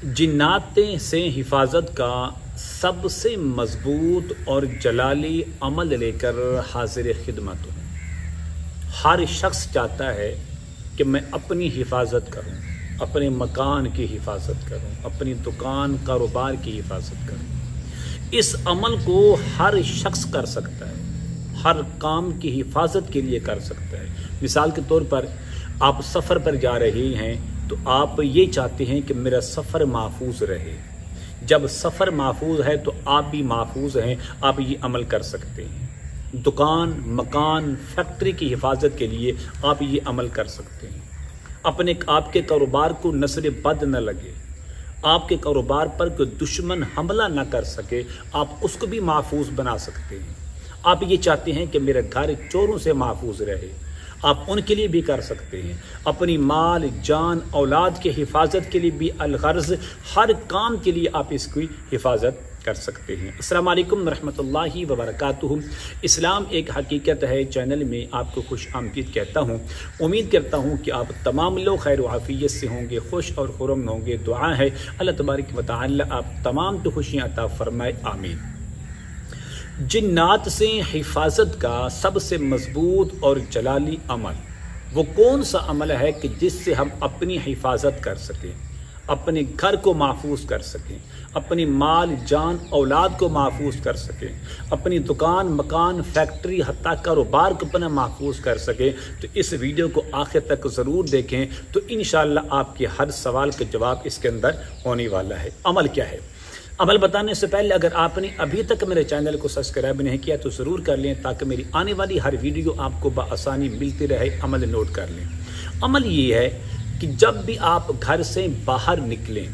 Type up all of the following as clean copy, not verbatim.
जिन्नातें से हिफाजत का सबसे मजबूत और जलाली अमल लेकर हाजिर खिदमत हूँ। हर शख्स चाहता है कि मैं अपनी हिफाजत करूँ, अपने मकान की हिफाजत करूँ, अपनी दुकान कारोबार की हिफाजत करूँ। इस अमल को हर शख्स कर सकता है, हर काम की हिफाजत के लिए कर सकता है। मिसाल के तौर पर आप सफ़र पर जा रहे हैं तो आप ये चाहते हैं कि मेरा सफ़र महफूज रहे। जब सफ़र महफूज है तो आप भी महफूज हैं, आप ये अमल कर सकते हैं। दुकान, मकान, फैक्ट्री की हिफाजत के लिए आप ये अमल कर सकते हैं। आपके कारोबार को नसर बद न लगे, आपके कारोबार पर कोई दुश्मन हमला ना कर सके, आप उसको भी महफूज बना सकते हैं। आप ये चाहते हैं कि मेरा घर चोरों से महफूज रहे, आप उनके लिए भी कर सकते हैं। अपनी माल, जान, औलाद की हिफाजत के लिए भी अलगर्ज हर काम के लिए आप इसकी हिफाजत कर सकते हैं। अस्सलाम वालेकुम रहमतुल्लाहि व बरकातुहू। इस्लाम एक हकीकत है चैनल में आपको खुश आमदीद कहता हूँ। उम्मीद करता हूँ कि आप तमाम लोग खैर आफियत से होंगे, खुश और खुरम होंगे। दुआ है अल्लाह तबारक व तआला आप तमाम तो खुशियाँ अता फरमाए, आमीन। जिन्नात से हिफाजत का सबसे मजबूत और जलाली अमल वो कौन सा अमल है कि जिससे हम अपनी हिफाजत कर सकें, अपने घर को महफूज कर सकें, अपनी माल, जान, औलाद को महफूज कर सकें, अपनी दुकान, मकान, फैक्ट्री, हत्ता कारोबार को अपना महफूज कर सकें। तो इस वीडियो को आखिर तक ज़रूर देखें, तो इंशाअल्लाह आपके हर सवाल का जवाब इसके अंदर होने वाला है। अमल क्या है? अमल बताने से पहले अगर आपने अभी तक मेरे चैनल को सब्सक्राइब नहीं किया तो ज़रूर कर लें, ताकि मेरी आने वाली हर वीडियो आपको बआसानी मिलती रहे। अमल नोट कर लें। अमल ये है कि जब भी आप घर से बाहर निकलें,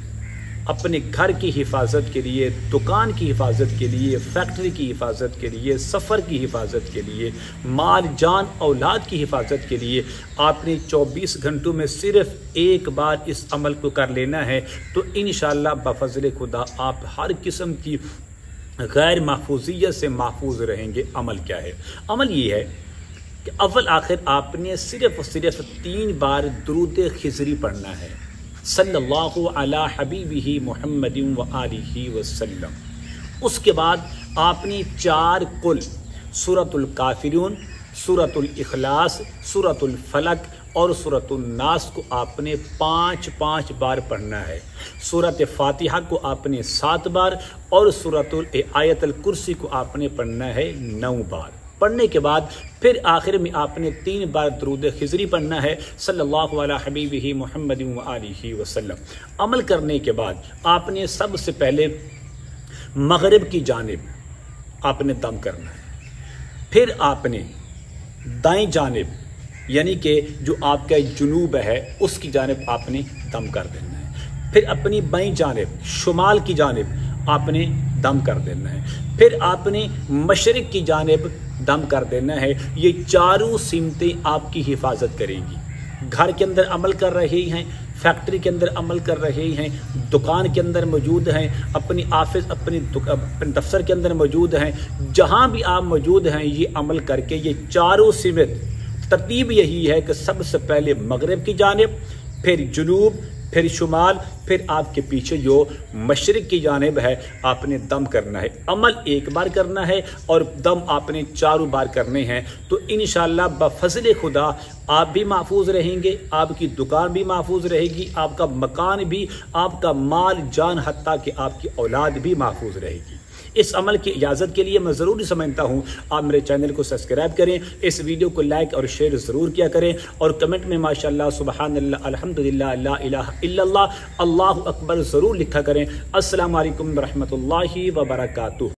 अपने घर की हिफाजत के लिए, दुकान की हिफाजत के लिए, फैक्ट्री की हिफाजत के लिए, सफ़र की हिफाजत के लिए, माल, जान, औलाद की हिफाजत के लिए आपने 24 घंटों में सिर्फ एक बार इस अमल को कर लेना है। तो इंशाअल्लाह बफज़ल खुदा आप हर किस्म की गैर महफूजियत से महफूज रहेंगे। अमल क्या है? अमल ये है कि अव्वल आखिर आपने सिर्फ 3 बार दुरूद खिज़री पढ़ना है, सल्लल्लाहु अला हबीबिही मुहम्मदिन व आलिही वसल्लम। उसके बाद आपने 4 कुल, सूरतुल काफिरून, सूरतुल इखलास, सूरतुल फलक और सूरतुल नास को आपने 5-5 बार पढ़ना है। सूरत फातिहा को आपने 7 बार और सूरतुल आयतुल कुर्सी को आपने पढ़ना है 9 बार। पढ़ने के बाद फिर आखिर में आपने 3 बार दुरूद खिज़री पढ़ना है, सल्लल्लाहु अला हबीबिही मुहम्मदिन व आलिही वसल्लम। अमल करने के बाद आपने सबसे पहले मगरिब की जानिब आपने दम करना है। फिर आपने दाएं जानिब यानी कि जो आपका जुनूब है उसकी जानिब आपने दम कर देना है। फिर अपनी बाईं जानिब, शुमाल की जानिब आपने दम कर देना है। फिर आपने मशरिक की जानिब दम कर देना है। ये चारों सिमतें आपकी हिफाजत करेंगी। घर के अंदर अमल कर रहे हैं, फैक्ट्री के अंदर अमल कर रहे हैं, दुकान के अंदर मौजूद हैं, अपनी ऑफिस, अपने दफ्तर के अंदर मौजूद हैं, जहां भी आप मौजूद हैं, ये अमल करके ये चारों सिमत, तरतीब यही है कि सबसे पहले मगरिब की जानिब, फिर जुनूब, फिर शुमाल, फिर आपके पीछे जो मशरिक की जानिब है आपने दम करना है। अमल एक बार करना है और दम आपने 4 बार करने हैं। तो इंशाअल्लाह बफज़ल खुदा आप भी महफूज रहेंगे, आपकी दुकान भी महफूज रहेगी, आपका मकान भी, आपका माल, जान, हत्ता कि आपकी औलाद भी महफूज रहेगी। इस अमल की इजाज़त के लिए मैं ज़रूरी समझता हूँ आप मेरे चैनल को सब्सक्राइब करें, इस वीडियो को लाइक और शेयर ज़रूर किया करें और कमेंट में माशाअल्लाह, सुबहानल्लाह, अल्हम्दुलिल्लाह, ला इलाहा इल्लल्लाह, अल्लाहु अकबर ज़रूर लिखा करें। अस्सलामु अलैकुम व रहमतुल्लाहि व बरकातुहू।